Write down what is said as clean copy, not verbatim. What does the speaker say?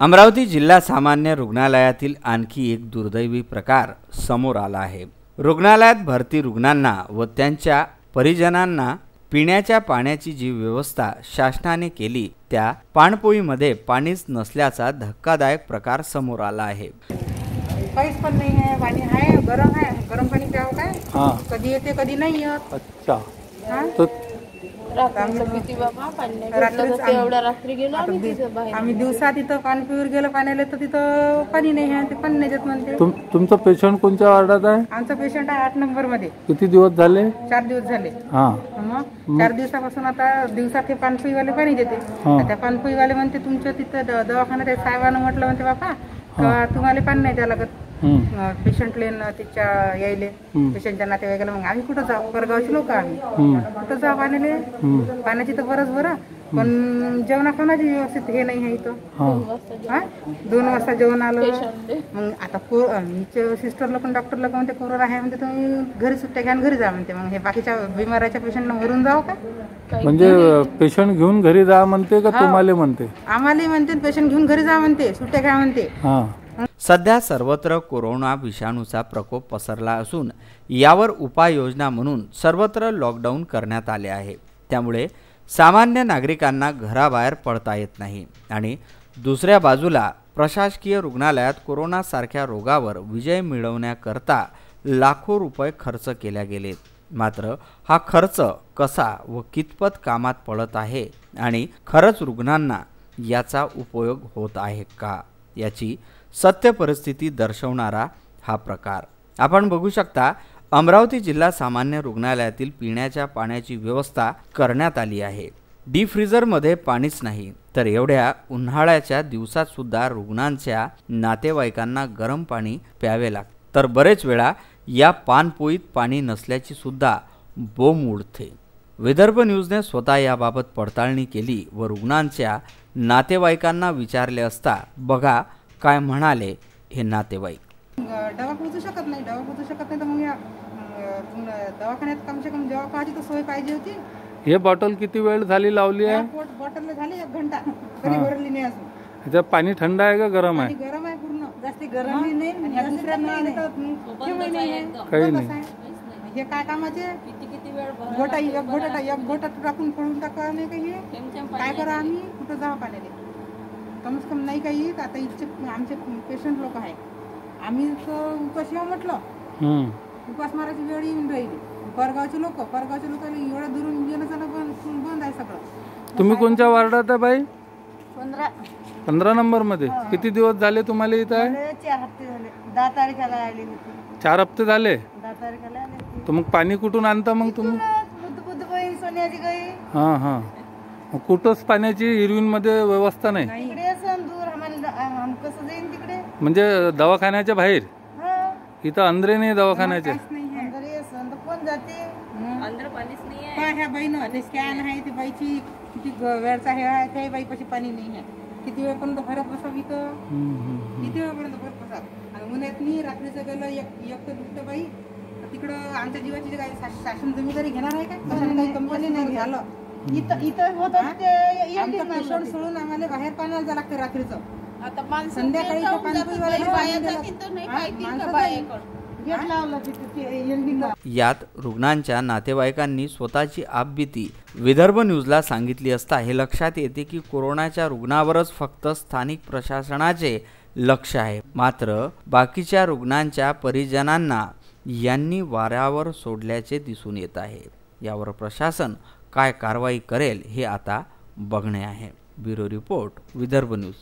अमरावती जिल्हा सामान्य रुग्णालयातील आणखी एक दुर्दैवी प्रकार समोर आला आहे। रुग्णालयात भरती रुग्णांना व त्यांच्या परिजनांना पिण्याच्या पाण्याची जी व्यवस्था शासनाने केली त्या पाणपोईमध्ये पाणीच नसल्याचा धक्कादायक प्रकार समोर आला आहे। काहीच पण नाही आहे, पाणी आहे, गरम पाणी प्यावं काय? कधी येते कधी नाही येत। अच्छा तो आम्ही दिवसात तिथं पाणी पिऊर गेलो पाण्याला तर तिथं पाणी नाही आहे, ते पण नाही देत म्हणते। तुमचं पेशंट कोणत्या वार्डात आहे? आमचं पेशंट आहे 8 नंबर मध्ये। किती दिवस झाले? 4 दिवस झाले। मग 4 दिवसापासून आता दिवसात हे पाणपोईवाले पाणी देते। त्या पाणपोईवाले म्हणते तुमच्या तिथं दवाखान्यात साहेबांना म्हटलं म्हणते बापा तुम्हाला पाणी नाही द्यावं लागत पेशंटले तिच्या यायले पेशंटच्या नातेवाईकाला। मग आम्ही कुठं जाऊ? परगावचे लोक आम्ही कुठं जाऊ पाण्याले? पाण्याची तर बरंच बरं, पण जेवणा खाण्याची व्यवस्थित हे नाही आहे इथं। 2 वाजता जेवण आलं। मग आता सिस्टरला पण डॉक्टरला पण म्हणते कोरोना आहे म्हणते, तुम्ही घरी सुट्ट्या घ्या घरी जा म्हणते। मग हे बाकीच्या बिमाराच्या पेशंटला मरून जाऊ का? म्हणजे पेशंट घेऊन घरी जा म्हणते का तुम्हाला म्हणते? आम्हाला म्हणते पेशंट घेऊन घरी जा म्हणते, सुट्ट्या घ्या म्हणते। सध्या सर्वत्र कोरोना विषाणूचा प्रकोप पसरला असून यावर उपाययोजना म्हणून सर्वत्र लॉकडाऊन करण्यात आले आहे। त्यामुळे सामान्य नागरिकांना घराबाहेर पडता येत नाही आणि दुसऱ्या बाजूला प्रशासकीय रुग्णालयात कोरोना सारख्या रोगावर विजय मिळवण्याकरता लाखो रुपये खर्च केले गेलेत। मात्र हा खर्च कसा व कितपत कामात पडत आहे आणि खरंच रुग्णांना याचा उपयोग होत आहे का याची सत्य परिस्थिती दर्शवणारा हा प्रकार आपण बघू शकता। अमरावती जिल्हा सामान्य रुग्णालयातील पिण्याच्या पाण्याची व्यवस्था करण्यात आली आहे। डी फ्रीजरमध्ये पाणीच नाही तर एवढ्या उन्हाळ्याच्या दिवसात सुद्धा रुग्णांच्या नातेवाईकांना गरम पाणी प्यावे लागते, तर बरेच वेळा या पाणपोईत पाणी नसल्याची सुद्धा बोंब उडते। विदर्भ न्यूजने स्वतः याबाबत पडताळणी केली व रुग्णांच्या नातेवाईकांना विचारले असता बघा काय म्हणाले हे नातेवाईक। दवा पोहोचू शकत नाही तर मग या दवाखान्यात कमसे कम जेव्हा पाहिजे तर सोय पाहिजे होती। हे बॉटल किती वेळ झाली लावली आहे? बॉटलला झाली 1 घंटा तरी भरली नाही अजून। त्याचं पाणी थंड आहे का गरम आहे? गरम आहे पूर्ण, जास्त गरम नाही आणि दुसऱ्या नाही काही नाही। हे काय कामाचे? किती वेळ एक घोटा टाकून पडून टाका नाही काही काय करा आम्ही? कुठं जाऊ पाण्याला? कमसे कम नाही काही। आता इथचे आमचे पेशंट लोक आहे, आम्ही उपास येऊ म्हटलं उपास मारायची वेळ येऊन राहिली। परगावचे लोक एवढ्या दुरून येणं जाणं बंद आहे सगळं। तुम्ही कोणत्या वार्डात आहे बाई? 15 नंबर मध्ये। किती दिवस झाले तुम्हाला इथं आहे? 4 हप्ते झाले। 10 तारखेला आले। 4 हप्ते झाले? 10 तारखेला आले। तर मग पाणी कुठून आणता मग तुम्ही? सोन्याची गाई। कुठंच पाण्याची हिरवीमध्ये व्यवस्था नाही? म्हणजे दवाखान्याच्या बाहेर? इथं अंदरे नाही दवाखान्याच्या? कोण जाते? ह्या बाईनं स्कॅन आहे ती बाईची किती वेळचा हे आहे, त्या बाईपाशी पाणी नाही आहे। किती वेळपर्यंत भरत बसा इथं? किती वेळपर्यंत भरत बसा? आणि उन्हात नाही रात्रीचं गेलं एक तर दुसरं बाई तिकडं आमच्या जीवाची काय शासन जमीदारी घेणार आहे का? काही कंपनी नाही झालं इथं होत पेशंट सोडून आम्हाला बाहेर पाण्याला जावं लागतं रात्रीचं। आता संध्याकाळी यात रुग्णांच्या नातेवाईकांनी स्वतःची आपबीती विदर्भ न्यूजला सांगितली असता हे लक्षात येते की कोरोनाच्या रुग्णावरच फक्त स्थानिक प्रशासनाचे लक्ष आहे, मात्र बाकीच्या रुग्णांच्या परिजनांना यांनी वाऱ्यावर सोडल्याचे दिसून येत आहे। यावर प्रशासन काय कारवाई करेल हे आता बघणे आहे। Bureau report Vidarbha news.